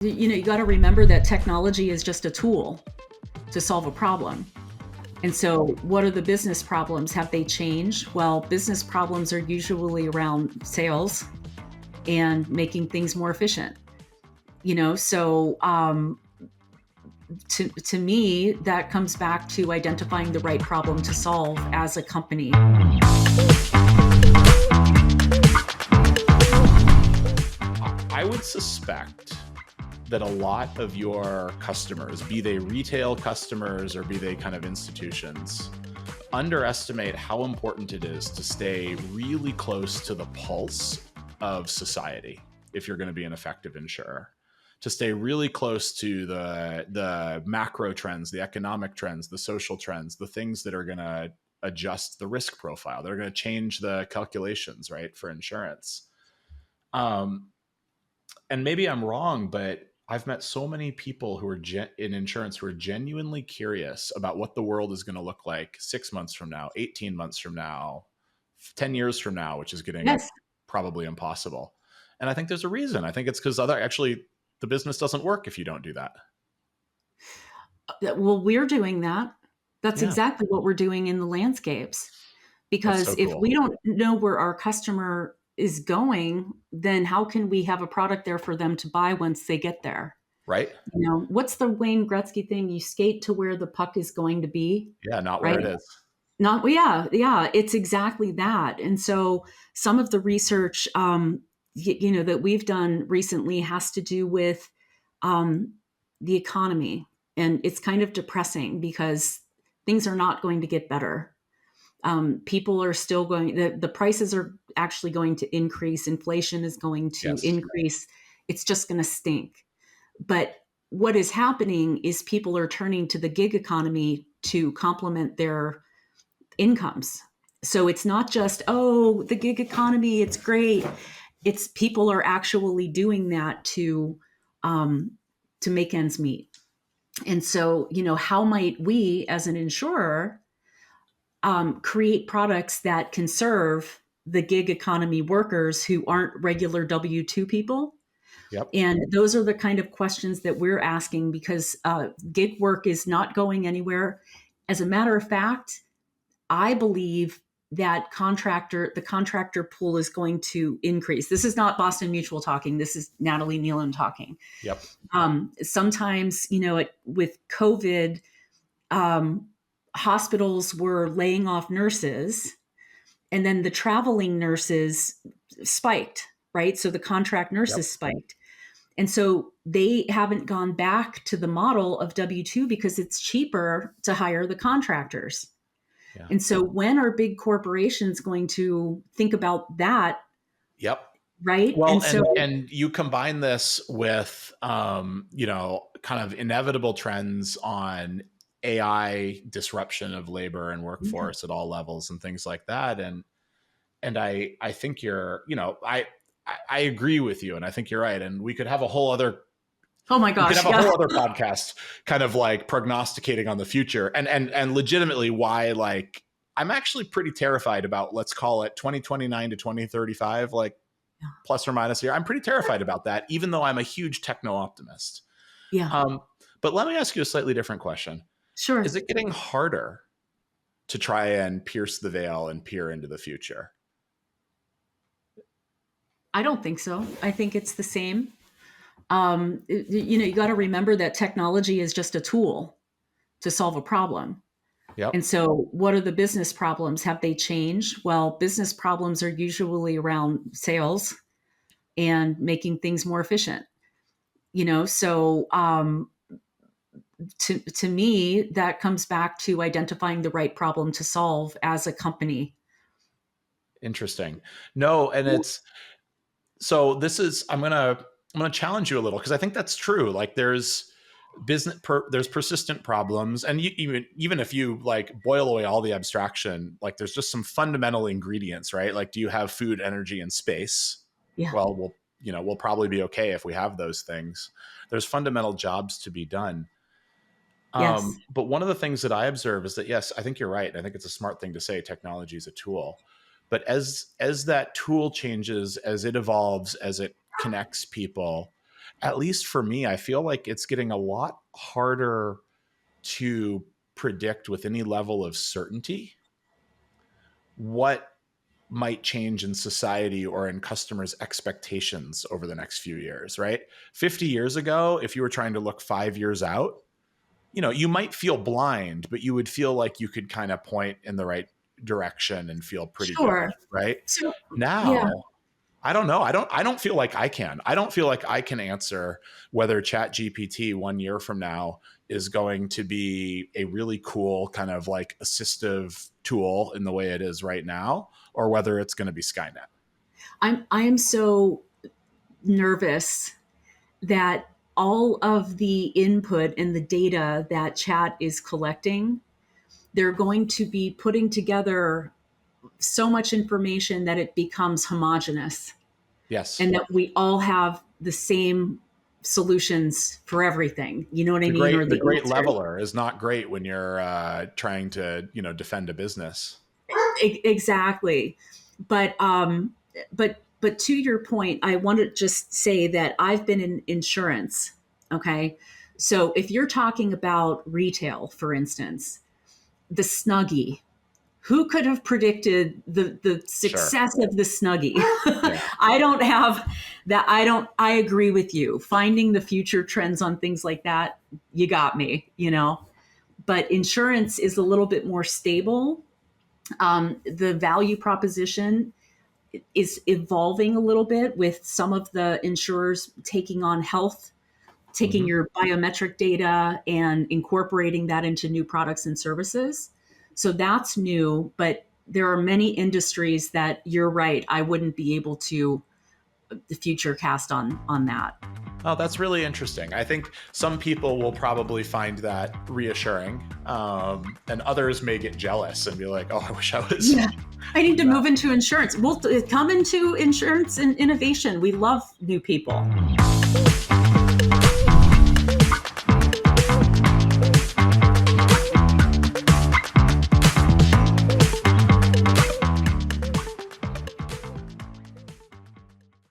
You got to remember that technology is just a tool to solve a problem. And so, what are the business problems? Have they changed? Well, business problems are usually around sales and making things more efficient. To me, that comes back to identifying the right problem to solve as a company. I would suspect that a lot of your customers, be they retail customers or be they kind of institutions, underestimate how important it is to stay really close to the pulse of society if you're going to be an effective insurer. To stay really close to the macro trends, the economic trends, the social trends, the things that are going to adjust the risk profile. They're going to change the calculations, right, for insurance. And maybe I'm wrong, but I've met so many people who are in insurance who are genuinely curious about what the world is going to look like 6 months from now, 18 months from now, 10 years from now, which is getting Yes. probably impossible. And I think there's a reason. I think it's because the business doesn't work if you don't do that. Well, we're doing that. That's Yeah. exactly what we're doing in the landscapes. That's Because so if cool. we don't know where our customer is going, then how can we have a product there for them to buy once they get there? Right? What's the Wayne Gretzky thing? You skate to where the puck is going to be, Yeah, not where right? it is. Not, yeah, it's exactly that. And so some of the research, that we've done recently has to do with um, the economy, and it's kind of depressing because things are not going to get better. People are still going. The prices are actually going to increase. Inflation is going to Yes. increase. It's just going to stink. But what is happening is people are turning to the gig economy to complement their incomes. So it's not just, oh, the gig economy, it's great. It's people are actually doing that to make ends meet. And so, how might we as an insurer create products that can serve the gig economy workers who aren't regular W-2 people? Yep. And those are the kind of questions that we're asking because gig work is not going anywhere. As a matter of fact, I believe that the contractor pool is going to increase. This is not Boston Mutual talking. This is Natalie Neelan talking. Yep. Sometimes, with COVID, hospitals were laying off nurses, and then the traveling nurses spiked, right? So the contract nurses Yep. spiked. And so they haven't gone back to the model of W-2 because it's cheaper to hire the contractors. Yeah. And so when are big corporations going to think about that? Yep. Right. Well, And so, and you combine this with, kind of inevitable trends on AI disruption of labor and yeah. workforce at all levels and things like that. And I think I agree with you, and I think you're right. And Oh my we could gosh. have a Yeah. whole other podcast kind of like prognosticating on the future and legitimately why, like, I'm actually pretty terrified about, let's call it 2029 to 2035, like Yeah. plus or minus here. I'm pretty terrified about that, even though I'm a huge techno optimist. Yeah. But let me ask you a slightly different question. Is Sure. it getting harder to try and pierce the veil and peer into the future? I don't think so. I think it's the same. You got to remember that technology is just a tool to solve a problem. Yep. And so, what are the business problems? Have they changed? Well, business problems are usually around sales and making things more efficient. So to me, that comes back to identifying the right problem to solve as a company. Interesting. No, and it's so this is I'm gonna challenge you a little because I think that's true. Like there's persistent problems, and even if you like boil away all the abstraction, like there's just some fundamental ingredients, right? Like, do you have food, energy, and space? Yeah. Well, we'll probably be okay if we have those things. There's fundamental jobs to be done. Yes. But one of the things that I observe is that, yes, I think you're right. I think it's a smart thing to say technology is a tool. But as that tool changes, as it evolves, as it connects people, at least for me, I feel like it's getting a lot harder to predict with any level of certainty what might change in society or in customers' expectations over the next few years, right? 50 years ago, if you were trying to look 5 years out, you might feel blind, but you would feel like you could kind of point in the right direction and feel pretty good, Sure. right? So, yeah, Now, I don't know. I don't feel like I can. I don't feel like I can answer whether Chat GPT 1 year from now is going to be a really cool kind of like assistive tool in the way it is right now, or whether it's going to be Skynet. I am so nervous that all of the input and the data that chat is collecting, they're going to be putting together so much information that it becomes homogenous Yes. and that we all have the same solutions for everything. You know what I The mean? Or great the the great answers. leveler is not great when you're trying to defend a business. Exactly. But to your point, I want to just say that I've been in insurance. Okay. So if you're talking about retail, for instance, the Snuggie, who could have predicted the Sure. success of the Snuggie? Yeah. I don't have that. I agree with you. Finding the future trends on things like that, you got me. But insurance is a little bit more stable. The value proposition is evolving a little bit with some of the insurers taking on health, taking Hmm. your biometric data and incorporating that into new products and services. So that's new, but there are many industries that you're right, I wouldn't be able to the future cast on that. Oh, that's really interesting. I think some people will probably find that reassuring, and others may get jealous and be like, "Oh, I wish I was." Yeah. I need to Yeah. move into insurance. We'll come into insurance and innovation. We love new people.